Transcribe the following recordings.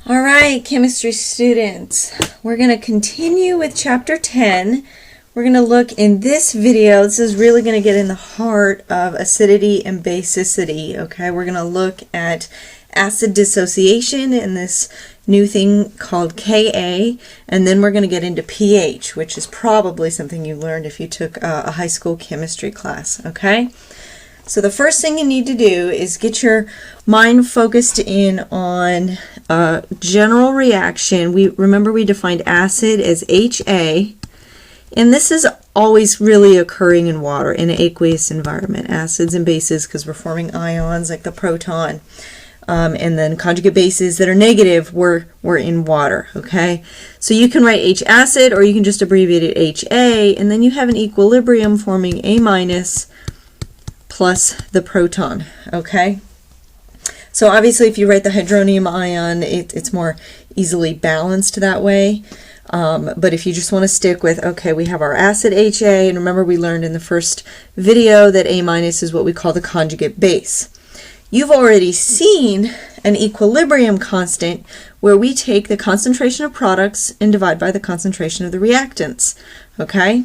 All right, chemistry students, we're going to continue with chapter 10. We're going to look in this video, this is really going to get in the heart of acidity and basicity, okay? We're going to look at acid dissociation and this new thing called Ka, and then we're going to get into pH, which is probably something you learned if you took a high school chemistry class, okay? So the first thing you need to do is get your mind focused in on general reaction. Remember we defined acid as HA, and this is always really occurring in water in an aqueous environment. Acids and bases, because we're forming ions like the proton, and then conjugate bases that are negative were in water. Okay, so you can write H acid, or you can just abbreviate it HA, and then you have an equilibrium forming A minus plus the proton. Okay, so obviously if you write the hydronium ion, it's more easily balanced that way, but if you just want to stick with, okay, we have our acid HA, and remember we learned in the first video that A minus is what we call the conjugate base. You've already seen an equilibrium constant where we take the concentration of products and divide by the concentration of the reactants. Okay,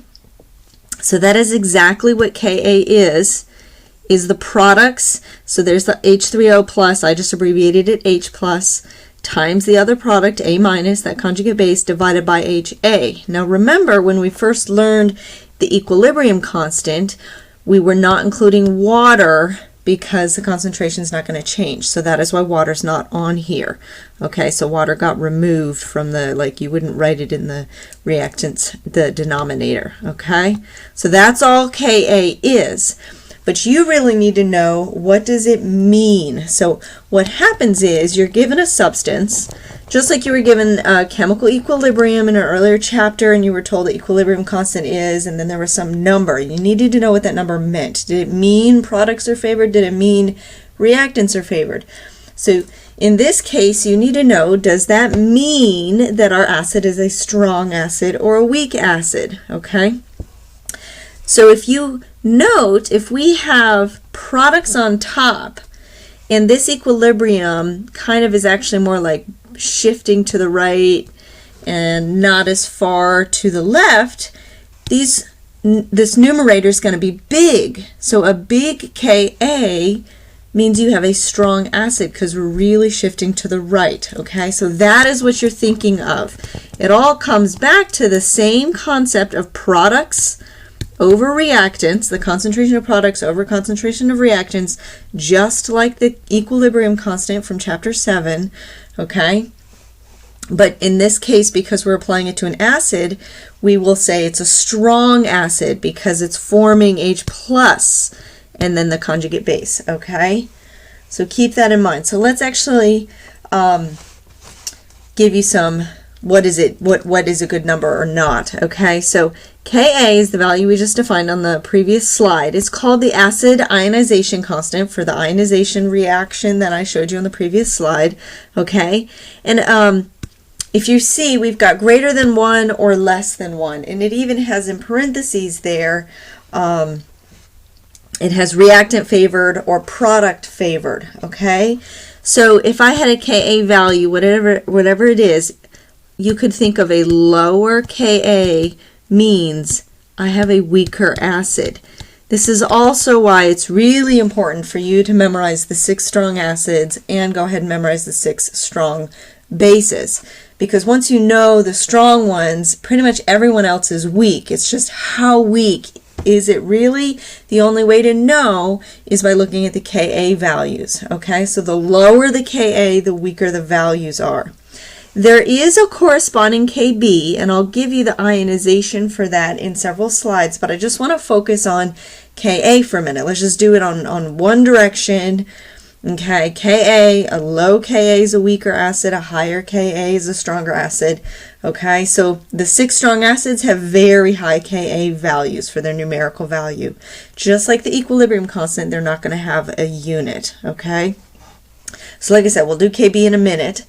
so that is exactly what Ka is the products. So there's the H3O plus, I just abbreviated it H plus, times the other product, A minus, that conjugate base, divided by HA. Now remember, when we first learned the equilibrium constant, we were not including water because the concentration is not going to change. So that is why water's not on here. Okay, so water got removed from the, like you wouldn't write it in the reactants, the denominator. Okay, so that's all Ka is. But you really need to know, what does it mean? So what happens is you're given a substance, just like you were given a chemical equilibrium in an earlier chapter, and you were told the equilibrium constant is, and then there was some number. You needed to know what that number meant. Did it mean products are favored? Did it mean reactants are favored? So in this case, you need to know, does that mean that our acid is a strong acid or a weak acid? Okay? So if you note, if we have products on top, and this equilibrium kind of is actually more like shifting to the right and not as far to the left, this numerator is going to be big. So a big Ka means you have a strong acid because we're really shifting to the right. Okay, so that is what you're thinking of. It all comes back to the same concept of products over reactants, the concentration of products over concentration of reactants, just like the equilibrium constant from chapter 7, okay? But in this case, because we're applying it to an acid, we will say it's a strong acid because it's forming H plus and then the conjugate base, okay? So keep that in mind. So let's actually give you some, what is it, what is a good number or not, okay? So Ka is the value we just defined on the previous slide. It's called the acid ionization constant for the ionization reaction that I showed you on the previous slide, okay? And if you see, we've got greater than 1 or less than 1, and it even has in parentheses there, it has reactant favored or product favored, okay? So if I had a Ka value, whatever it is, you could think of a lower Ka means I have a weaker acid. This is also why it's really important for you to memorize the 6 strong acids and go ahead and memorize the 6 strong bases. Because once you know the strong ones, pretty much everyone else is weak. It's just how weak is it really? The only way to know is by looking at the Ka values. Okay, so the lower the Ka, the weaker the values are. There is a corresponding Kb, and I'll give you the ionization for that in several slides, but I just want to focus on Ka for a minute. Let's just do it on one direction. Okay, Ka, a low Ka is a weaker acid, a higher Ka is a stronger acid. Okay, so the 6 strong acids have very high Ka values for their numerical value. Just like the equilibrium constant, they're not going to have a unit. Okay, so like I said, we'll do Kb in a minute.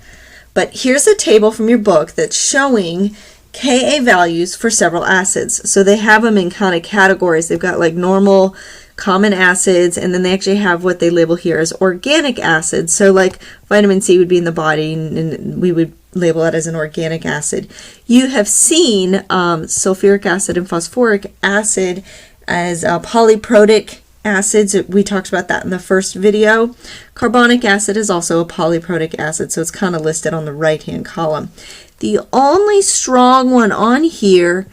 But here's a table from your book that's showing Ka values for several acids. So they have them in kind of categories. They've got like normal, common acids, and then they actually have what they label here as organic acids. So like vitamin C would be in the body, and we would label it as an organic acid. You have seen sulfuric acid and phosphoric acid as polyprotic acids. We talked about that in the first video. Carbonic acid is also a polyprotic acid, so it's kind of listed on the right-hand column. The only strong one on here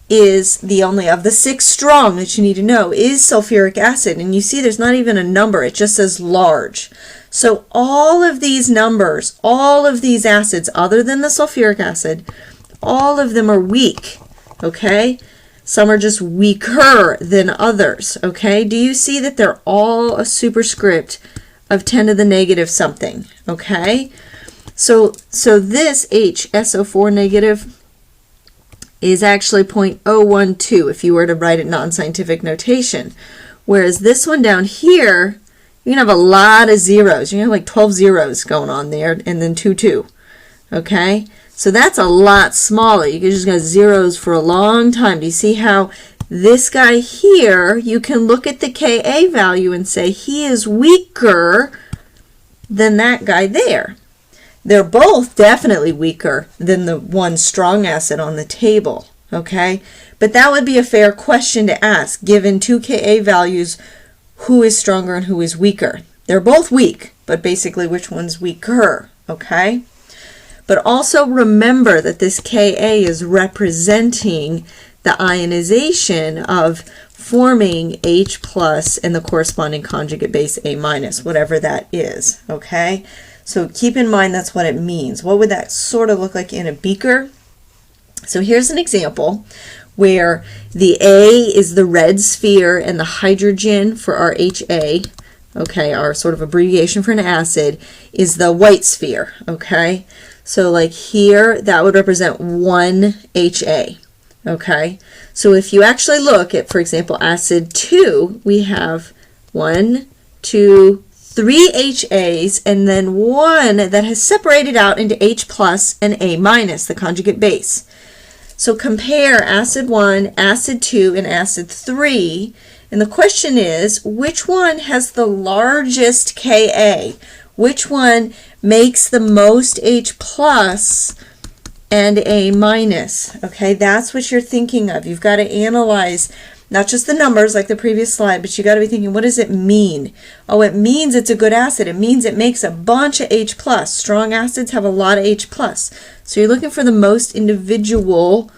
is the only of the 6 strong that you need to know is sulfuric acid, and you see there's not even a number, it just says large. So all of these numbers, all of these acids other than the sulfuric acid, all of them are weak, okay? Some are just weaker than others, okay? Do you see that they're all a superscript of 10 to the negative something, okay? So this H, SO4 negative, is actually 0.012 if you were to write it non-scientific notation. Whereas this one down here, you're going to have a lot of zeros. You're going to have like 12 zeros going on there, and then 2. Okay? So that's a lot smaller. You can just got zeros for a long time. Do you see how this guy here, you can look at the Ka value and say he is weaker than that guy there. They're both definitely weaker than the one strong acid on the table, okay? But that would be a fair question to ask, given 2 Ka values, who is stronger and who is weaker. They're both weak, but basically which one's weaker, okay? But also remember that this Ka is representing the ionization of forming H plus and the corresponding conjugate base A minus, whatever that is, okay? So keep in mind that's what it means. What would that sort of look like in a beaker? So here's an example where the A is the red sphere and the hydrogen for our HA, okay, our sort of abbreviation for an acid, is the white sphere, okay? So like here, that would represent 1 HA, okay? So if you actually look at, for example, acid 2, we have 1, 2, 3 HAs, and then 1 that has separated out into H plus and A minus, the conjugate base. So compare acid 1, acid 2, and acid 3, and the question is, which one has the largest Ka? Which one makes the most H plus and A minus? Okay, that's what you're thinking of. You've got to analyze not just the numbers like the previous slide, but you got to be thinking, what does it mean? Oh, it means it's a good acid. It means it makes a bunch of H plus. Strong acids have a lot of H plus. So you're looking for the most individual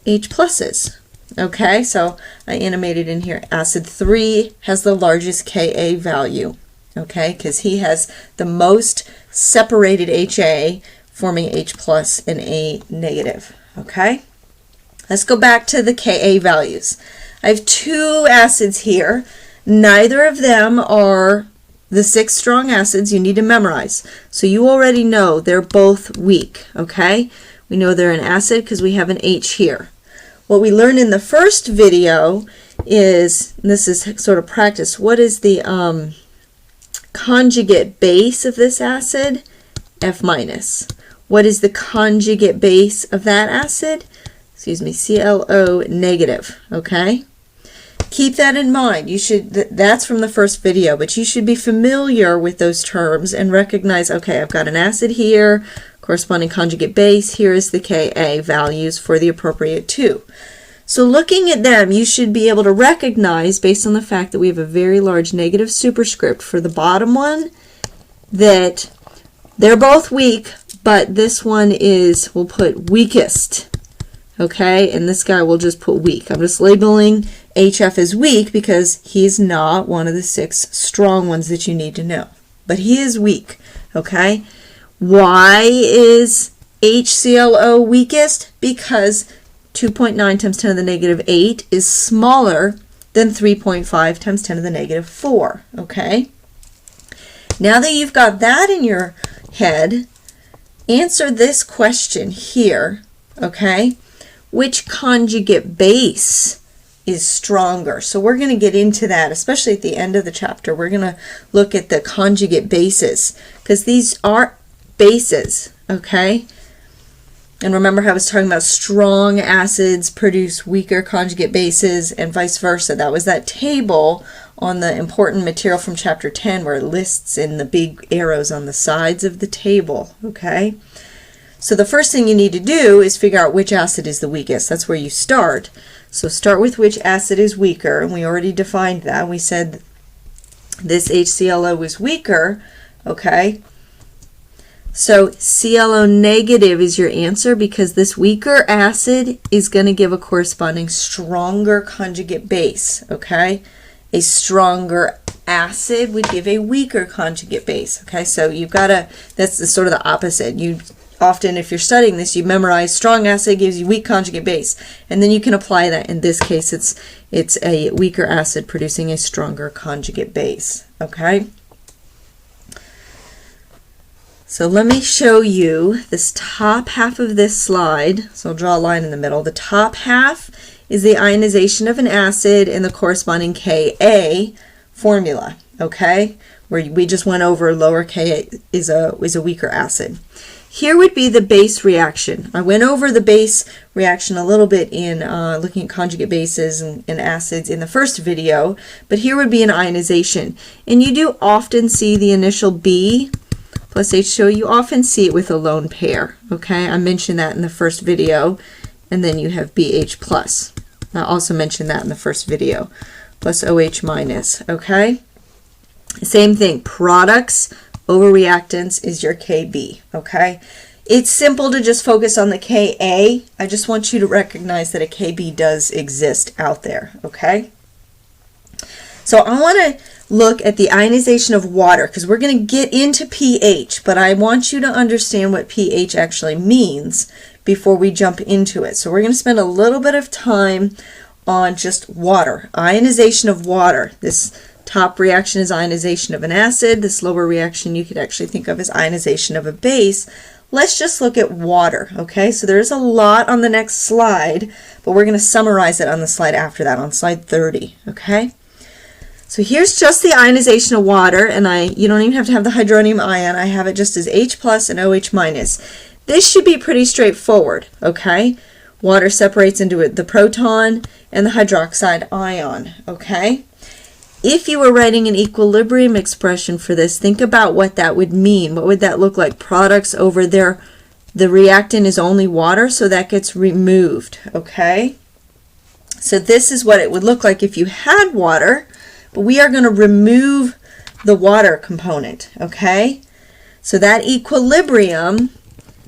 H pluses. Okay, so I animated in here. Acid 3 has the largest Ka value. Okay, because he has the most separated HA forming H plus and A negative. Okay, let's go back to the Ka values. I have 2 acids here. Neither of them are the 6 strong acids you need to memorize. So you already know they're both weak, okay? We know they're an acid because we have an H here. What we learned in the first video is, and this is sort of practice, what is the conjugate base of this acid? F minus. What is the conjugate base of that acid? Excuse me, ClO negative, okay? Keep that in mind. You should, that's from the first video, but you should be familiar with those terms and recognize, okay, I've got an acid here, corresponding conjugate base, here is the Ka values for the appropriate 2. So looking at them, you should be able to recognize, based on the fact that we have a very large negative superscript for the bottom one, that they're both weak, but this one is, we'll put weakest. Okay, and this guy will just put weak. I'm just labeling HF as weak because he's not one of the 6 strong ones that you need to know. But he is weak, okay? Why is HClO weakest? Because 2.9 times 10 to the negative 8 is smaller than 3.5 times 10 to the negative 4, okay? Now that you've got that in your head, answer this question here, okay? Which conjugate base is stronger? So we're going to get into that, especially at the end of the chapter. We're going to look at the conjugate bases because these are bases, okay? And remember how I was talking about strong acids produce weaker conjugate bases and vice versa. That was that table on the important material from chapter 10 where it lists in the big arrows on the sides of the table, okay? So the first thing you need to do is figure out which acid is the weakest. That's where you start. So start with which acid is weaker, and we already defined that. We said this HClO is weaker, okay? So ClO negative is your answer because this weaker acid is going to give a corresponding stronger conjugate base, okay? A stronger acid would give a weaker conjugate base, okay? So you've got to, that's sort of the opposite. You often, if you're studying this, you memorize strong acid gives you weak conjugate base, and then you can apply that. In this case, it's a weaker acid producing a stronger conjugate base, okay? So let me show you this top half of this slide. So I'll draw a line in the middle. The top half is the ionization of an acid in the corresponding Ka formula, okay? Where we just went over lower Ka is a weaker acid. Here would be the base reaction. I went over the base reaction a little bit in looking at conjugate bases and acids in the first video, but here would be an ionization. And you do often see the initial B plus H, so you often see it with a lone pair, okay? I mentioned that in the first video, and then you have BH plus. I also mentioned that in the first video, plus OH minus, okay? Same thing, products over reactants is your KB, okay? It's simple to just focus on the Ka. I just want you to recognize that a KB does exist out there, okay? So I want to look at the ionization of water because we're going to get into pH, but I want you to understand what pH actually means before we jump into it. So we're going to spend a little bit of time on just water, ionization of water. This top reaction is ionization of an acid. This lower reaction you could actually think of as ionization of a base. Let's just look at water, okay? So there's a lot on the next slide, but we're going to summarize it on the slide after that, on slide 30, okay? So here's just the ionization of water, and you don't even have to have the hydronium ion. I have it just as H plus and OH minus. This should be pretty straightforward, okay? Water separates into the proton and the hydroxide ion, okay? If you were writing an equilibrium expression for this, think about what that would mean. What would that look like? Products over there, the reactant is only water, so that gets removed, okay? So this is what it would look like if you had water, but we are going to remove the water component, okay? So that equilibrium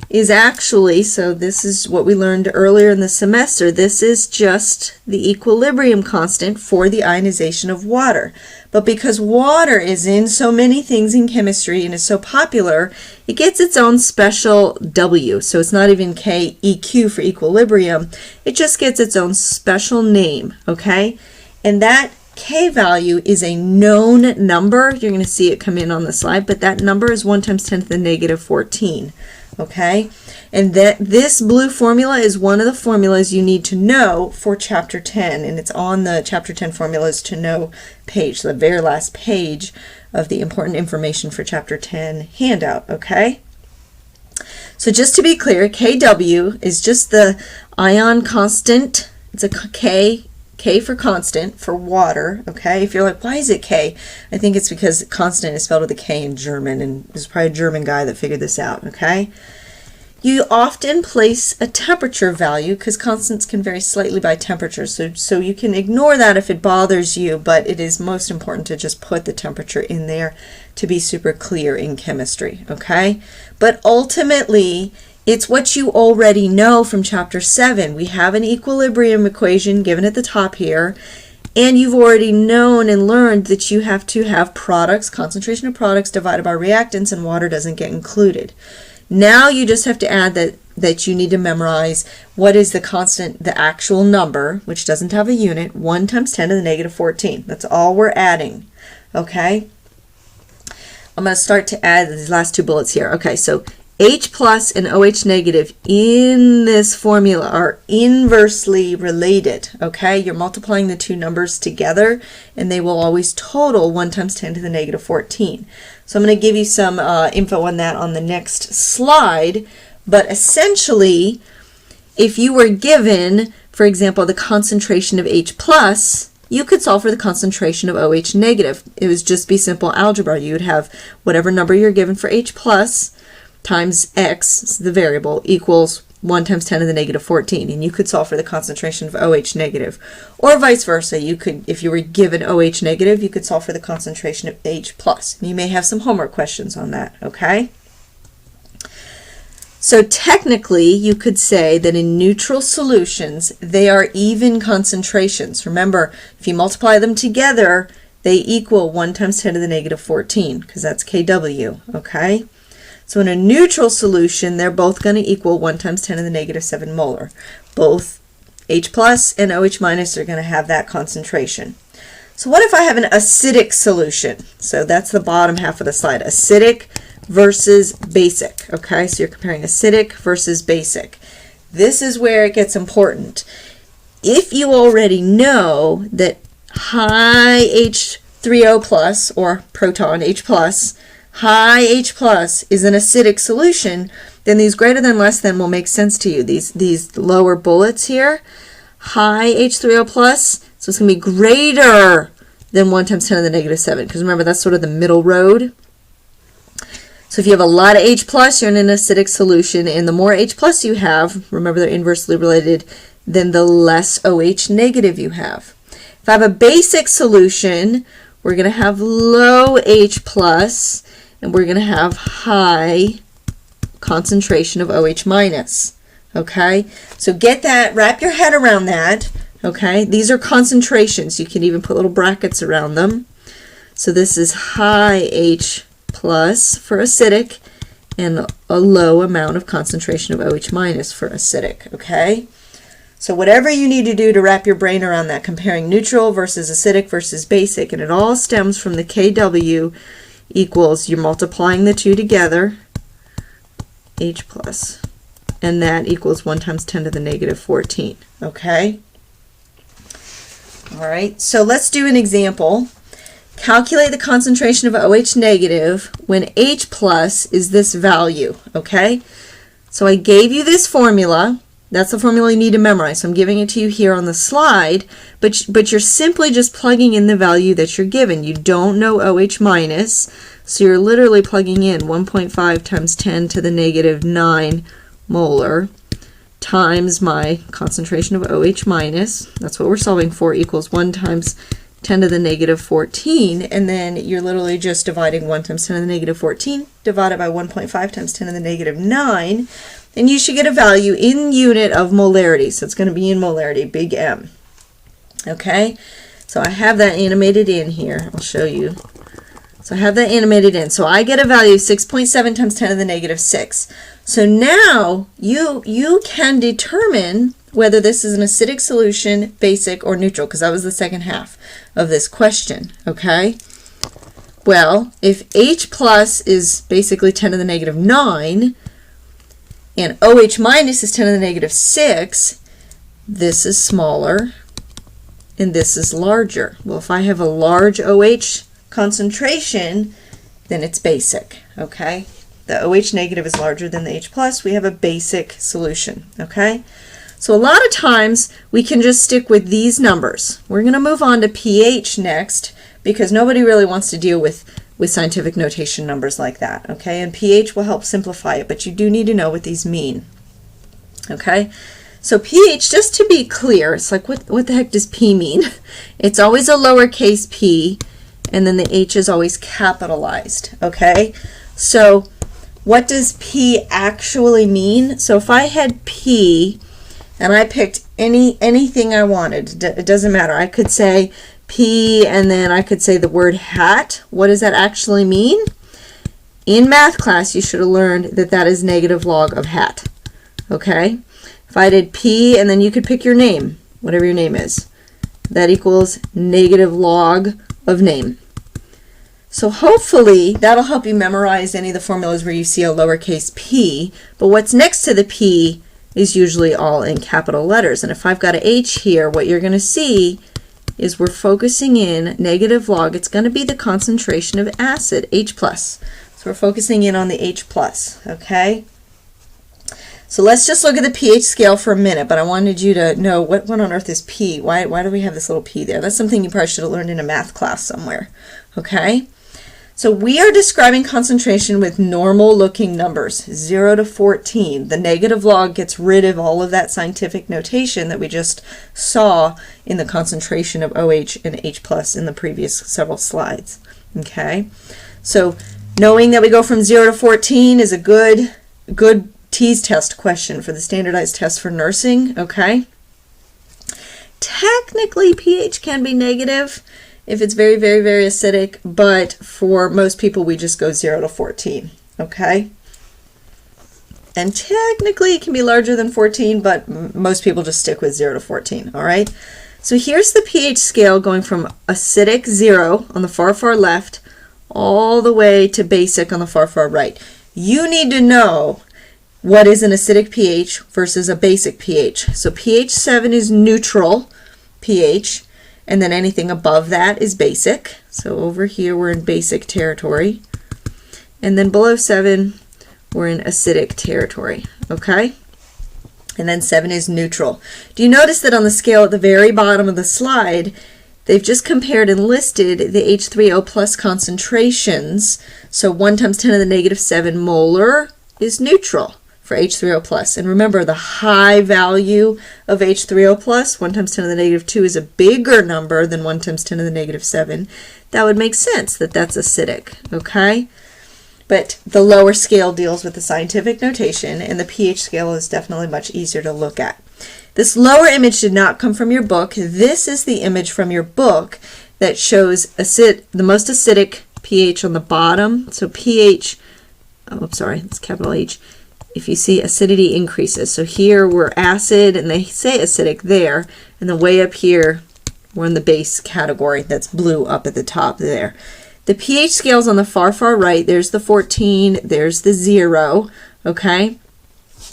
is actually, so this is what we learned earlier in the semester, this is just the equilibrium constant for the ionization of water. But because water is in so many things in chemistry and is so popular, it gets its own special W. So it's not even KEQ for equilibrium, it just gets its own special name, okay? And that K value is a known number. You're going to see it come in on the slide, but that number is 1 times 10 to the negative 14. Okay, and that this blue formula is one of the formulas you need to know for chapter 10, and it's on the chapter 10 formulas to know page, the very last page of the important information for chapter 10 handout. Okay, so just to be clear, KW is just the ion constant. It's a K for constant for water, okay? If you're like, why is it K? I think it's because constant is spelled with a K in German, and there's probably a German guy that figured this out, okay? You often place a temperature value because constants can vary slightly by temperature, so you can ignore that if it bothers you, but it is most important to just put the temperature in there to be super clear in chemistry, okay? But ultimately, it's what you already know from chapter 7. We have an equilibrium equation given at the top here, and you've already known and learned that you have to have products, concentration of products divided by reactants, and water doesn't get included. Now you just have to add that you need to memorize what is the constant, the actual number, which doesn't have a unit, 1 times 10 to the negative 14. That's all we're adding, okay? I'm going to start to add these last two bullets here. Okay, so H plus and OH negative in this formula are inversely related, okay? You're multiplying the two numbers together, and they will always total 1 times 10 to the negative 14. So I'm going to give you some info on that on the next slide, but essentially, if you were given, for example, the concentration of H plus, you could solve for the concentration of OH negative. It would just be simple algebra. You would have whatever number you're given for H plus times X, the variable, equals 1 times 10 to the negative 14, and you could solve for the concentration of OH negative. Or vice versa, you could, if you were given OH negative, you could solve for the concentration of H plus. And you may have some homework questions on that, okay? So technically, you could say that in neutral solutions, they are even concentrations. Remember, if you multiply them together, they equal 1 times 10 to the negative 14, because that's kW, okay? So in a neutral solution, they're both going to equal 1 times 10 to the negative 7 molar. Both H plus and OH minus are going to have that concentration. So what if I have an acidic solution? So that's the bottom half of the slide. Acidic versus basic. Okay, so you're comparing acidic versus basic. This is where it gets important. If you already know that high H3O plus, or proton H plus, high H plus is an acidic solution, then these greater than less than will make sense to you. These lower bullets here, high H3O plus, so it's going to be greater than 1 times 10 to the negative 7, because remember that's sort of the middle road. So if you have a lot of H plus, you're in an acidic solution, and the more H plus you have, remember they're inversely related, then the less OH negative you have. If I have a basic solution, we're going to have low H plus, and we're going to have high concentration of OH minus. Okay, so get that, wrap your head around that. Okay, these are concentrations. You can even put little brackets around them. So this is high H plus for acidic and a low amount of concentration of OH minus for acidic. Okay, so whatever you need to do to wrap your brain around that, comparing neutral versus acidic versus basic, and it all stems from the kW equals, you're multiplying the two together, H plus, and that equals 1 times 10 to the negative 14. Okay? All right, so let's do an example. Calculate the concentration of OH negative when H plus is this value. Okay? So I gave you this formula. That's the formula you need to memorize. So I'm giving it to you here on the slide, but you're simply just plugging in the value that you're given. You don't know OH minus, so you're literally plugging in 1.5 times 10 to the negative 9 molar times my concentration of OH minus, that's what we're solving for, equals 1 times 10 to the negative 14, and then you're literally just dividing 1 times 10 to the negative 14 divided by 1.5 times 10 to the negative 9, and you should get a value in unit of molarity. So it's going to be in molarity, big M. Okay, so I have that animated in here. I'll show you. So I have that animated in. So I get a value of 6.7 times 10 to the negative 6. So now you can determine whether this is an acidic solution, basic, or neutral, because that was the second half of this question. Okay, well, if H plus is basically 10 to the negative 9, and OH minus is 10 to the negative 6, this is smaller and this is larger. Well, if I have a large OH concentration, then it's basic. Okay, the OH negative is larger than the H plus. We have a basic solution. Okay, so a lot of times we can just stick with these numbers. We're going to move on to pH next, because nobody really wants to deal with scientific notation numbers like that, okay? And pH will help simplify it, but you do need to know what these mean, okay? So pH, just to be clear, it's like, what the heck does P mean? It's always a lowercase p, and then the H is always capitalized, okay? So what does P actually mean? So if I had P, and I picked anything I wanted, it doesn't matter. I could say P, and then I could say the word hat. What does that actually mean? In math class, you should have learned that that is negative log of hat. Okay? If I did P, and then you could pick your name, whatever your name is, that equals negative log of name. So hopefully that'll help you memorize any of the formulas where you see a lowercase p, but what's next to the P is usually all in capital letters. And if I've got an H here, what you're going to see is we're focusing in negative log. It's going to be the concentration of acid, H plus. So we're focusing in on the H plus, okay? So let's just look at the pH scale for a minute, but I wanted you to know what on earth is P? Why do we have this little P there? That's something you probably should have learned in a math class somewhere, okay? So we are describing concentration with normal looking numbers, 0 to 14. The negative log gets rid of all of that scientific notation that we just saw in the concentration of OH and H plus in the previous several slides, okay? So knowing that we go from 0 to 14 is a good tease test question for the standardized test for nursing, okay? Technically, pH can be negative if it's very, very, very acidic, but for most people, we just go 0 to 14, okay? And technically, it can be larger than 14, but most people just stick with 0 to 14, all right? So here's the pH scale going from acidic 0 on the far, far left all the way to basic on the far, far right. You need to know what is an acidic pH versus a basic pH. So pH 7 is neutral pH, and then anything above that is basic. So over here we're in basic territory. And then below 7 we're in acidic territory, okay? And then 7 is neutral. Do you notice that on the scale at the very bottom of the slide, they've just compared and listed the H3O plus concentrations. So 1 times 10 to the negative 7 molar is neutral for H3O plus. And remember, the high value of H3O plus, 1 times 10 to the negative 2, is a bigger number than 1 times 10 to the negative 7. That would make sense that that's acidic, okay? But the lower scale deals with the scientific notation, and the pH scale is definitely much easier to look at. This lower image did not come from your book. This is the image from your book that shows the most acidic pH on the bottom. So pH, oh, sorry, it's capital H. If you see acidity increases. So here we're acid, and they say acidic there, and then way up here we're in the base category. That's blue up at the top there. The pH scales on the far, far right, there's the 14, there's the 0, okay?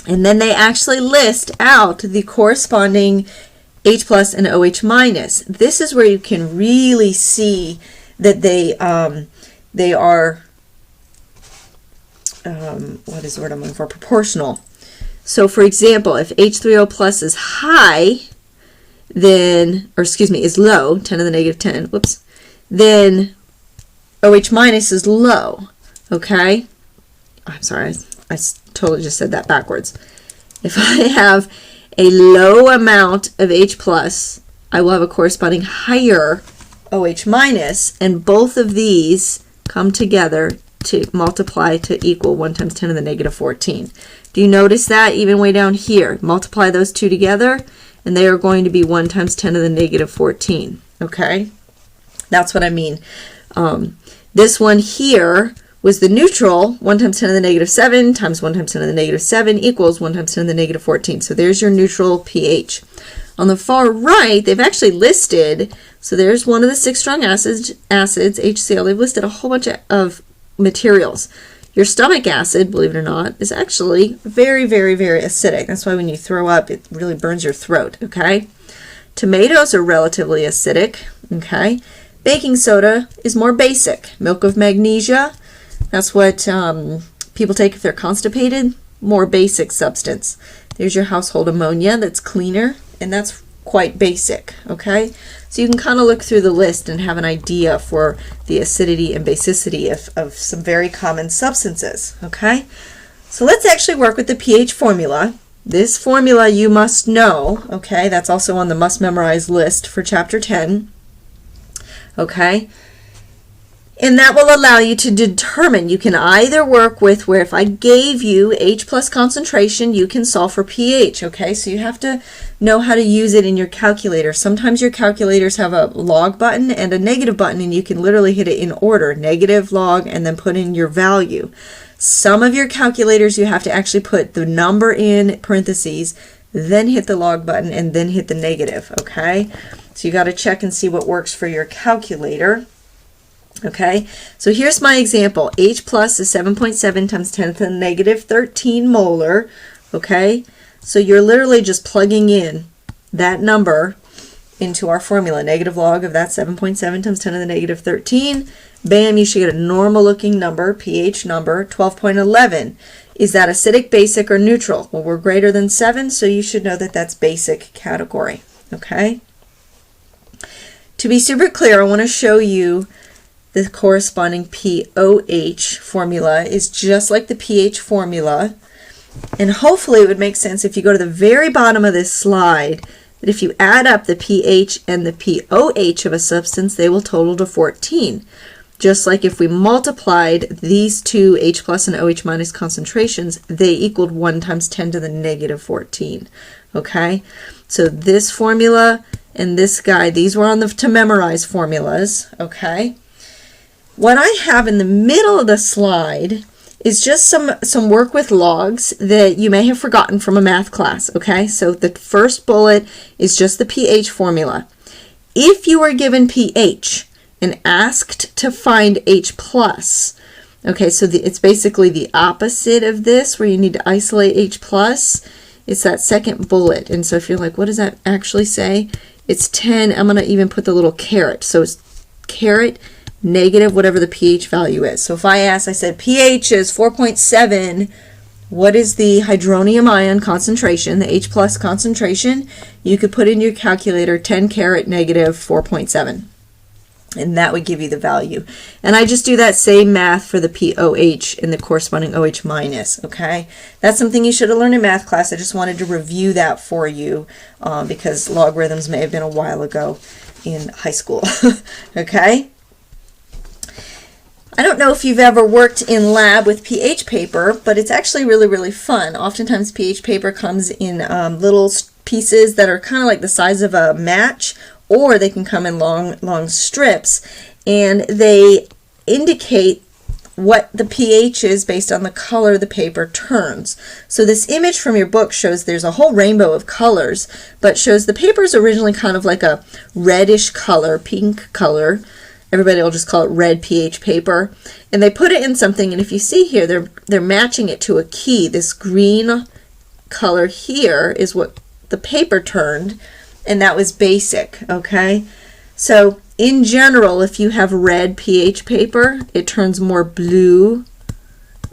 And then they actually list out the corresponding H plus and OH minus. This is where you can really see that they are what is the word I'm looking for? Proportional. So for example, if H3O plus is high, then, or excuse me, is low, 10 to the negative 10, whoops, then OH minus is low, okay? I'm sorry, I totally just said that backwards. If I have a low amount of H plus, I will have a corresponding higher OH minus, and both of these come together to multiply to equal 1 times 10 to the negative 14. Do you notice that even way down here? Multiply those two together, and they are going to be 1 times 10 to the negative 14, okay? That's what I mean. This one here was the neutral, 1 times 10 to the negative 7 times 1 times 10 to the negative 7 equals 1 times 10 to the negative 14. So there's your neutral pH. On the far right, they've actually listed, so there's one of the 6 strong acids, HCl. They've listed a whole bunch of materials. Your stomach acid, believe it or not, is actually very, very, very acidic. That's why when you throw up, it really burns your throat, okay? Tomatoes are relatively acidic, okay? Baking soda is more basic. Milk of magnesia, that's what people take if they're constipated, more basic substance. There's your household ammonia, that's cleaner, and that's quite basic, okay? So you can kind of look through the list and have an idea for the acidity and basicity of some very common substances, okay? So let's actually work with the pH formula. This formula you must know, okay? That's also on the must memorize list for chapter 10, okay? And that will allow you to determine, you can either work with where if I gave you H plus concentration, you can solve for pH, okay? So you have to know how to use it in your calculator. Sometimes your calculators have a log button and a negative button, and you can literally hit it in order, negative, log, and then put in your value. Some of your calculators you have to actually put the number in parentheses, then hit the log button, and then hit the negative, okay? So you got to check and see what works for your calculator. Okay, so here's my example. H plus is 7.7 times 10 to the negative 13 molar. Okay, so you're literally just plugging in that number into our formula. Negative log of that 7.7 times 10 to the negative 13. Bam, you should get a normal looking number, pH number, 12.11. Is that acidic, basic, or neutral? Well, we're greater than 7, so you should know that that's basic category, okay? To be super clear, I want to show you the corresponding pOH formula is just like the pH formula, and hopefully it would make sense if you go to the very bottom of this slide that if you add up the pH and the pOH of a substance, they will total to 14. Just like if we multiplied these two H plus and OH minus concentrations, they equaled 1 times 10 to the negative 14. Okay, so this formula and this guy, these were on the to memorize formulas. Okay, what I have in the middle of the slide is just some work with logs that you may have forgotten from a math class. Okay, so the first bullet is just the pH formula. If you were given pH and asked to find H plus, okay, so it's basically the opposite of this where you need to isolate H plus. It's that second bullet, and so if you're like, what does that actually say? It's 10. I'm going to even put the little caret, so it's caret negative whatever the pH value is. So if I said pH is 4.7, what is the hydronium ion concentration, the H plus concentration? You could put in your calculator 10 caret negative 4.7. And that would give you the value. And I just do that same math for the pOH and the corresponding OH minus, okay? That's something you should have learned in math class. I just wanted to review that for you because logarithms may have been a while ago in high school, okay? I don't know if you've ever worked in lab with pH paper, but it's actually really, really fun. Oftentimes pH paper comes in little pieces that are kind of like the size of a match, or they can come in long strips, and they indicate what the pH is based on the color the paper turns. So this image from your book shows there's a whole rainbow of colors, but shows the paper is originally kind of like a reddish color, pink color. Everybody will just call it red pH paper. And they put it in something, and if you see here, they're matching it to a key. This green color here is what the paper turned, and that was basic, okay? So in general, if you have red pH paper, it turns more blue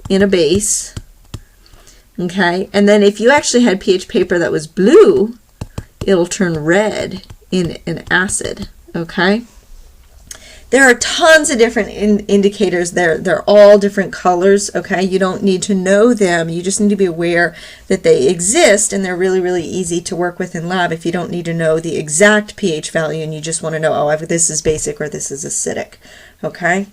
in a base, okay? And then if you actually had pH paper that was blue, it'll turn red in an acid, okay? There are tons of different indicators there. They're all different colors, okay? You don't need to know them. You just need to be aware that they exist, and they're really, really easy to work with in lab if you don't need to know the exact pH value and you just want to know, oh, this is basic or this is acidic, okay?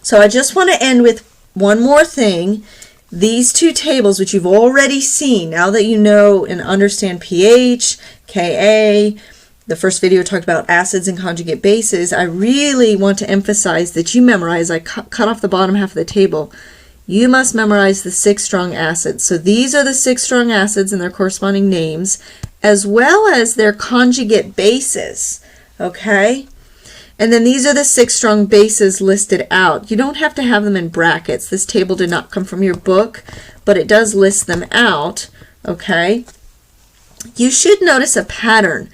So I just want to end with one more thing. These two tables, which you've already seen, now that you know and understand pH, Ka, the first video talked about acids and conjugate bases, I really want to emphasize that you memorize, I cut off the bottom half of the table, you must memorize the 6 strong acids. So these are the 6 strong acids and their corresponding names, as well as their conjugate bases, okay? And then these are the 6 strong bases listed out. You don't have to have them in brackets. This table did not come from your book, but it does list them out, okay? You should notice a pattern.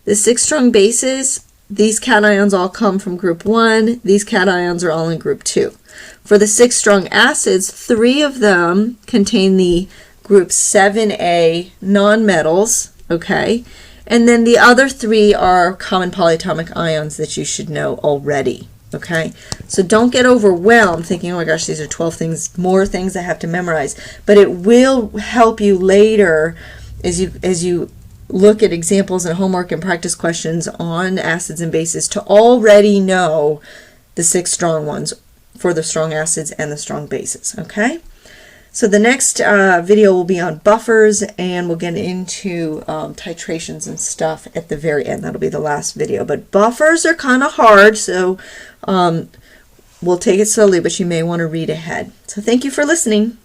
The 6 strong bases, these cations all come from group 1. These cations are all in group 2. For the 6 strong acids, 3 of them contain the group 7A nonmetals, okay? And then the other 3 are common polyatomic ions that you should know already, okay? So don't get overwhelmed thinking, oh my gosh, these are 12 things, more things I have to memorize. But it will help you later as you look at examples and homework and practice questions on acids and bases to already know the 6 strong ones for the strong acids and the strong bases, okay? So the next video will be on buffers, and we'll get into titrations and stuff at the very end. That'll be the last video. But buffers are kind of hard, so we'll take it slowly, but you may want to read ahead. So thank you for listening.